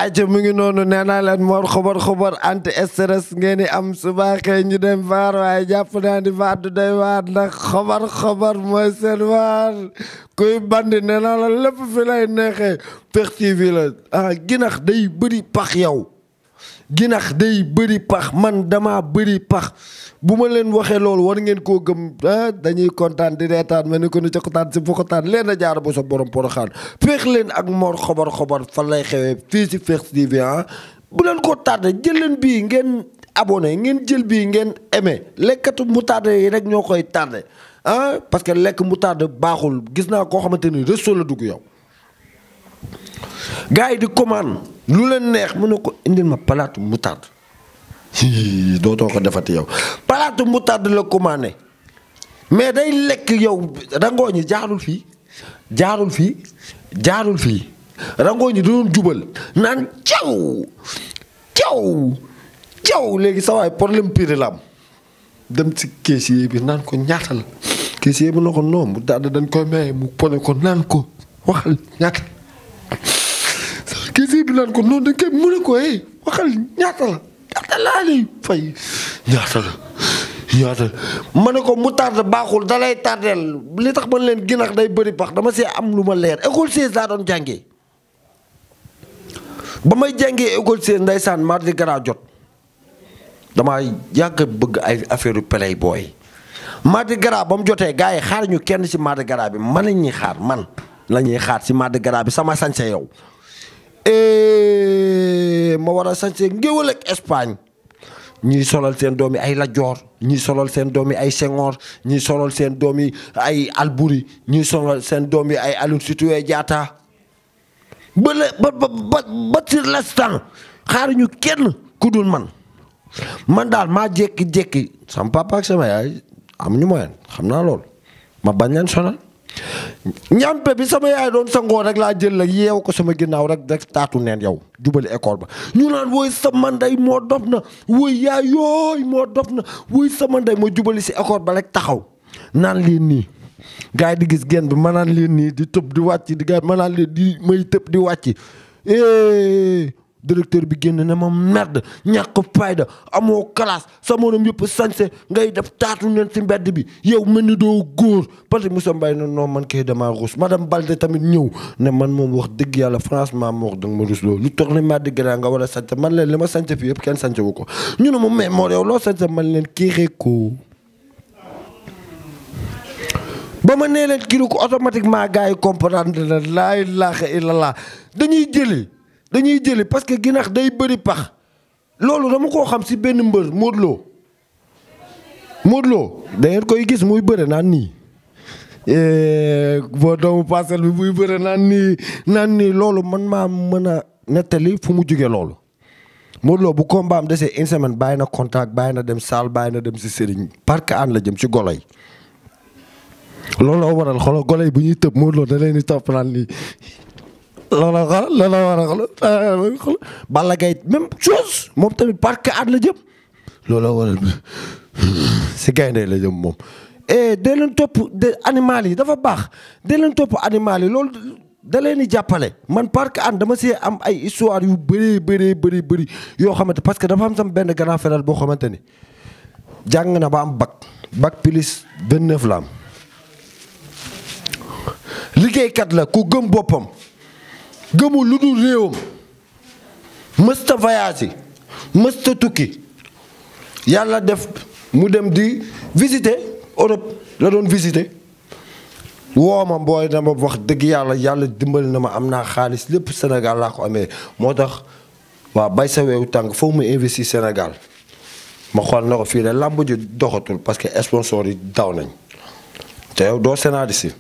ayca mu ngi noonu nee naa leen Mor xobar anti stress ngeen di am su baaxee ñu dem vaar waaye jàpp naa ni vaar du day waar ndax xobar mooy seen waar kuy bandi nee naa la lépp fi lay neexee Pexx TV la ginax day bëri pax yow ginax day bëri pax man dama bëri pax bu ma leen waxee loolu war ngeen koo gëm dañuy kontaan di reetaan ma ne ko nu cokotaan si fokotaan leen a jaar bu sa borom poroxaan Pexx leen ak Mor xobar fan lay xewee fii si Pexx TV bu leen ko tardé jël leen bii ngeen abonné ngeen jël bii ngeen aimé lekkatu moutarde yi rek ñoo koy tardé parce que lekk moutarde baaxul gis naa koo xamante ni resto la dugg yow gars yi di commande lu leen neex mu ne ko indil ma palaatu moutarde dootoo ko defati yow palaatu moutarde la commandé mais day lekk yow rangoo ñi jaarul fii rangoo ñi doon jubal naan caw léegi sa waay problème pire la am dem si caissier bi naan ko ñaata la caissier bi na ko non moutarde dañ koy maye mu pone ko naan ko waxal ñaata caissier bi naan ko non dañ koy mu ne ko waxal ñaata la laa lay fay ñaata ma ne ko moutarde baaxul dalay tardeel li tax man leen ginax day bëri pax dama see am lu ma leer école 16 laa doon jàngee ba may jàngee école 16 ndeysaan mardi gras jot dama yàgg bëgg ay affaire playboy mardi gras ba mu jotee gars yi xaar ñu kenn ci mardi gras bi man la ñuy xaar ci mardi gras bi sama sañse yow ma war a sañse ngéwal ak Espagne ñii solal seen doom yi ay Lat Joor ñii solal seen doom yi ay Senghor ñii solal seen doom yi ay Albouri ñii solal seen doom yi ay Aline Sitoé Diatta ba sur l'instant xaaruñu kenn ku dul man daal maa jékki-jékki sama papa ak sama yaay amuñu moyen xam naa loolu ma bañ leen sonal ñampe bi sama yaay doon sangoo rek laa jël la yeew ko sama ginnaaw rek taatu neen yow jubali école ba ñu naan wooy sama ndey moo dof na wooy yaay yooy moo dof na wooy sama ndey moo jubali si école ba rek taxaw naan leen nii gars yi di gis genn bi ma naan leen nii di tëb di wàcc di gars yi ma naan leen di may tëb di wàcc directeur bi génn ne ma merde ñàkk fayda amoo classe sa morom yëpp sañse ngay def taatu neen si mbedd bi yow mel ni doo góor parce que Moussa Mbaye non man kay dama rus madame Balde tamit ñëw ne man moom wax dëgg yàlla franchement ma wax danga ma rus loolu lu toog ne maa dëgg nga war a sañse man leen li ma sañse fii yëpp kenn sañse wu ko ñu ne ma mais moo yow loo sañse man leen kii ko ba ma nee leen kii ko automatiquement gars yi comprendre la laa ilaaha illallah dañuy jëli parce que ginax day bëri pax loolu dama koo xam si benn mbër Modou Lo da ngeen koy gis muy bëre naan nii boo doomu Parcelles bi muy bëre naan nii loolu man maa mën a nettali fu mu jógee loolu Modou Lo bu combat am desee une semaine bàyyi na contact bàyyi na dem salle bàyyi na dem si sëriñ parc an la jëm ci golo yi loolu la waral xoolal golo yi bu ñuy tëb Modou Lo da leen di topp naan nii looloo war a xool Balla Gaye même chose moom tamit parc at la jëm looloo waral si gaynde la jëm moom dee leen topp animal yi dafa baax dee leen topp animal yi loolu da leen di jàppale man parc an dama see am ay histoire yu bëri yoo xamante parce que dafa am sama benn grand frère boo xamante ni jàng na ba am bac plus 29 la am liggéeykat la ku gëm boppam gëmul lu dul réewam mësta voyage mësta tukki yàlla def mu dem di visiter Europe la doon visiter woo ma booy dama wax dëgg yàlla dimbali na ma am naa xaalis lépp Sénégal laa ko amee moo tax waaw bay sa weewu tàng foofu mu investir Sénégal ma xool na ko fii de làmb ji doxatul parce que sponsor yi daw nañ te yow doo scénariste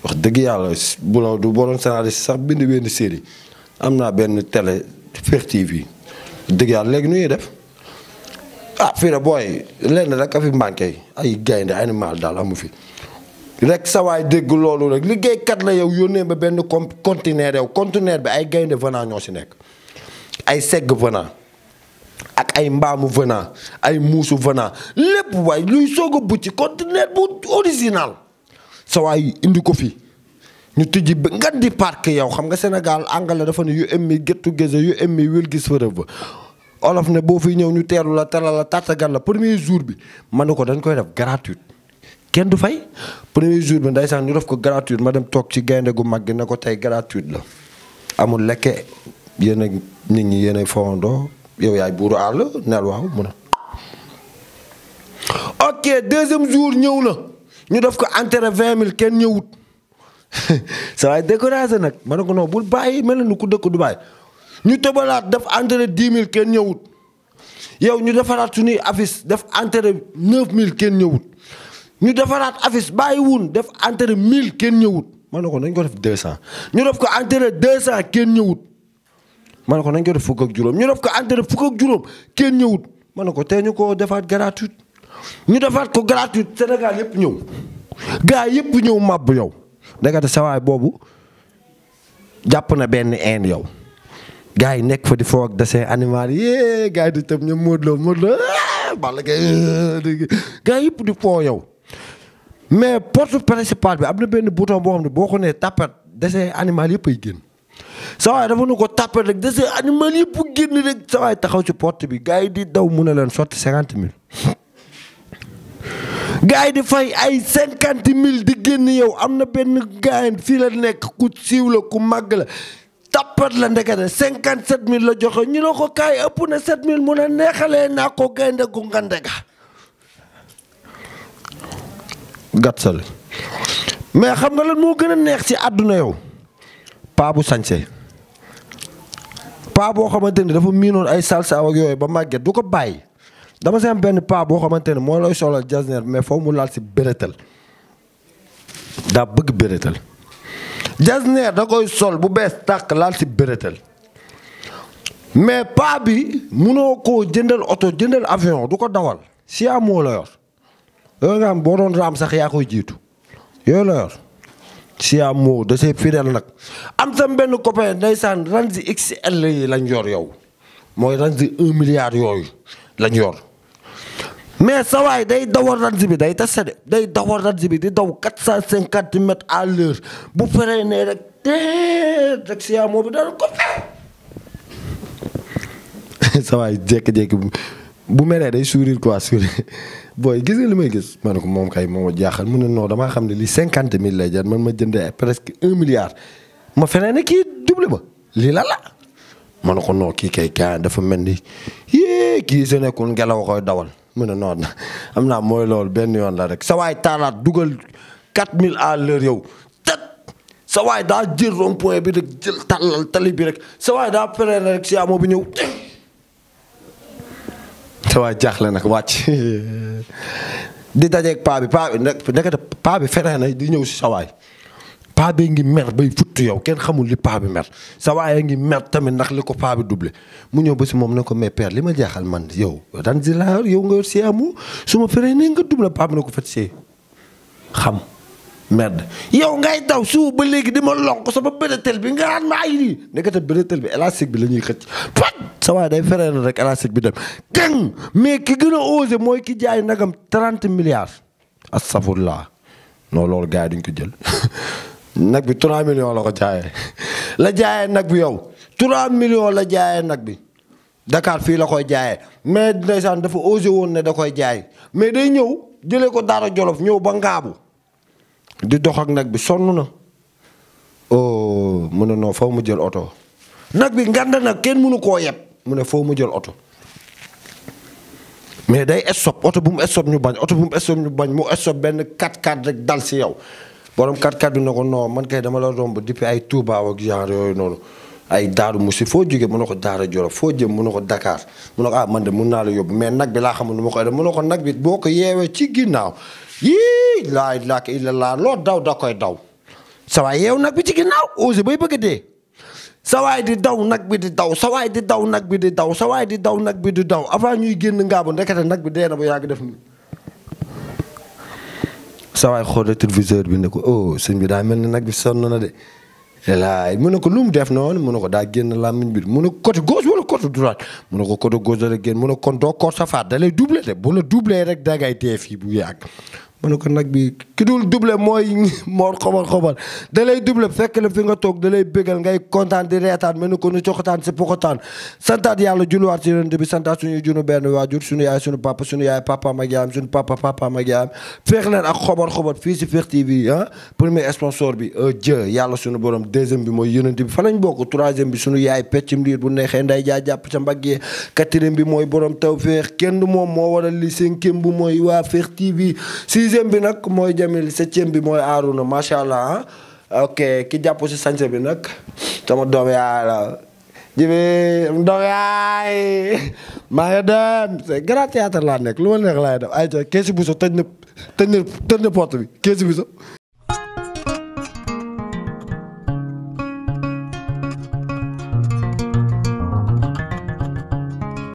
wax dëgg yàlla bu la du boroon scénariste sax bind benn série am naa benn télé Pexx TV dëgg yàlla léegi nu ñuy def fii de booy lenn rek a fi manqué ay gaynde animal daal amu fi rek sa waay dégg loolu rek liggéeykat la yow yónnee ba benn conteneur bi ay gaynde venant ñoo si nekk ay segg venant ak ay mbaamu venant ay muusu venant lépp waay luy soog a bucci conteneur bu original sa waay indi ko fi ñu tijji ba nga di parc yow xam nga Sénégal anglais dafa ne you aim me get together you aim me will gis forever olof ne boo fi ñëw ñu teeru la teral la tàttagal la premier jour bi ma ne ko dañ koy def gratuite kenn du fay premier jour bi ndeysaan ñu def ko gratuite ma dem toog ci gaynde gu mag gi ne ko tey gratuite la amul lekke yéen a nit ñi yéen a fowandoo yow yaay buuru àll neel waaw mun a ok deuxième jour ñëw na ñu def ko entrée 20 000 kenn ñëwut sa waay découragé nag ma ne ko non bul bàyyi mel na ku dëkk du bàyyi ñu tëbalaat def entrée 10 000 kenn ñëwut yow ñu defaraat suñuy affiche def entrée 9 000 kenn ñëwut ñu defaraat affiche bàyyiwun def entrée 1000 kenn ñëwut ma ne ko nañ ko def 200 ñu def ko entrée 200 kenn ñëwut ma ne ko nañ ko def fukk ak juróom ñu def ko entrée fukk ak juróom kenn ñëwut ma ne ko tey ñu ko defaat gratuite ñu defaat ko gratuite Sénégal yëpp ñëw gars yëpp ñëw màbb yow dangate sawaay boobu jàpp na benn inde yow gars yi nekk fa di foo ak dessin animal yee gars yi di tëb ñoom Modou Lo Balla Gaye gars yëpp di foo yow mais porte principale bi am na benn bouton boo xam ne boo ko nee tapet dessin animal yëpp ay génn sawaay dafa nu ko tapet rek dessin animal yëpp génn rek sawaay taxaw ci porte bi gars yi di daw mu ne leen sotti 50 000 gars yi di fay ay 50 000 di génn yow am na benn gars fii la nekk ku siiw la ku màgg la tappat la ndekete 57 000 la joxe ñu ne ko kaay ëpp na 7 000 mun a neexalee naa ko gaynde gu ngande ga gatsal mais xam nga lan moo gën a neex ci àdduna yow paa bu sañse paa boo xamante ni dafa miinoon ay salsa ak yooyu ba màgget du ko bàyyi dama seen benn paa boo xamante ne moo lay solal jasneer mais foofu mu laal si bérétal daa bëgg bérétal jasneer da koy sol bu bees tàq laal si bérétal mais paa bi munoo koo jëndal oto jëndal avion du ko dawal si amoo la yor yooyu nga xam boo doon raam sax yaa koy jiitu yooyu la yor si amoo da see fidèle nag am sam benn copain ndeysaan Range XL yi lañ yor yow mooy Range 1 milliard yooyu lañ yor mais sawaay day dawal Range bi day tase de day dawal Range bi di daw 450 mètres à l'heure bu feree ne rek tee rek si amoo bi dara ko sawaay jékki-jékki bu meree day sourire quoi sourire booy gis nga li may gis ma ne ko moom kay moom a jaaxal mu ne non damaa xam ne lii 50 000 lay jar man ma jëndee presque 1 milliard ma feneen ne kii double ma lii la la ma ne ko non kii kay kaa dafa mel ni yee kii su nekkul ngelaw koy dawal mu ne non am naa mooy loolu benn yoon la rek sa waay taalaat dugal 4000 à l'heure yow tat sa waay daa jël rond point bi rek jël tàllal tali bi rek sa waay daa pere rek si amoo bi ñëw sa waay jaaxle nag wàcc di dajeeg paa bi nekkate paa bi fere na di ñëw si sa waay paa bi ngi mer bay futt yow kenn xamul li paa bi mer sa waay ngi mer tamit ndax li ko paa bi doublé mu ñëw ba si moom ne ko mais père li ma jaaxal man yow Range laa yow nga yor si amu su ma feree ne nga doublé paa bi ne ko fet see xam merde yow ngay daw suuf ba léegi di ma lonk sama bérétel bi nga naan ma ay nii nekkate bérétel bi élastique bi la ñuy xëcc pat sa waay day feree na rek élastique bi dem gang mais ki gën a osé mooy ki jaay nagam 30 milliards astafurlah non loolu gars yi duñ ko jël nag bi 3 millions la ko jaayee la jaayee nag bi yow 3 millions la jaayee nag bi Dakar fii la koy jaayee mais ndeysaan dafa osé woon ne da koy jaay mais day ñëw jëlee ko Daara Jolof ñëw ba Ngaabu di dox ak nag bi sonn na oh mu ne non foo mu jël oto nag bi nganda nag kenn mënu koo yeb mu ne foo mu jël oto mais day stop oto bu mu stop ñu bañ oto bu mu stop ñu bañ mu stop benn 4x4 rek dal si yow borom 4x4 bi ne ko non man kay dama la romb depuis ay Touba ak genre yooyu noonu ay Daaru Musi foo jógee mu ne ko Daara Jolof foo jëm mu ne ko Dakar mu ne ko ah man de mun naa la yóbbu mais nag bi laa xamul nu ma koy def mu ne ko nag bi boo ko yeewee ci ginnaaw yii laa ilaaha illallaah loo daw da koy daw sawaay yeew nag bi ci ginnaaw osé bay bëgg a dee sawaay di daw nag bi di daw sawaay di daw nag bi di daw sawaay di daw nag bi di daw avant ñuy génn Ngaabu ndekete nag bi dee na ba yàgg def ni sawaay xool rétroviseur bi ne ko oh sëñ bi daa mel ni nag bi sonn na de laay mu ne ko lu mu def noonu mu ne ko daa génn làmmiñ bi mu ne ko côté gauche wala côté droite mu ne ko côté gauche la génn mu ne kon doo ko safaat da lay doublé de bu la doublé rek da ngay dee fii bu yàgg ma ne ko nag bi ki dul doublé mooy Mor xobar da lay doublé fekk la fi nga toog da lay bégal ngay kontaan di reetaan mel ni ko nu coxataan si pokotaan santaat yàlla julliwaat si yonent bi santaat suñuy junu benn waajur suñu yaay suñu papa mag yaayam suñu papa mag yaayam feex leen ak xobar fii si Fekh TV premier sponsor bi Dieu yàlla suñu borom deuxième bi mooy yonent bi fa lañ bokk troisième bi suñu yaay peccum liir bu neexee nday jaa jàpp sa mbagg yi quatrième bi mooy borom taw feex kenn moom moo waral li cinquième bi mooy waa Fekh TV sixième bi nag mooy Jamil septième bi mooy Arouna macha allah ok ki jàpp si sañse bi nag sama doom yaay la jibi doom yaay maa ngi dem c'est grand théâtre laa nekk lu ma neex laay def ay keesi bu so tëj na porte bi keesi bu so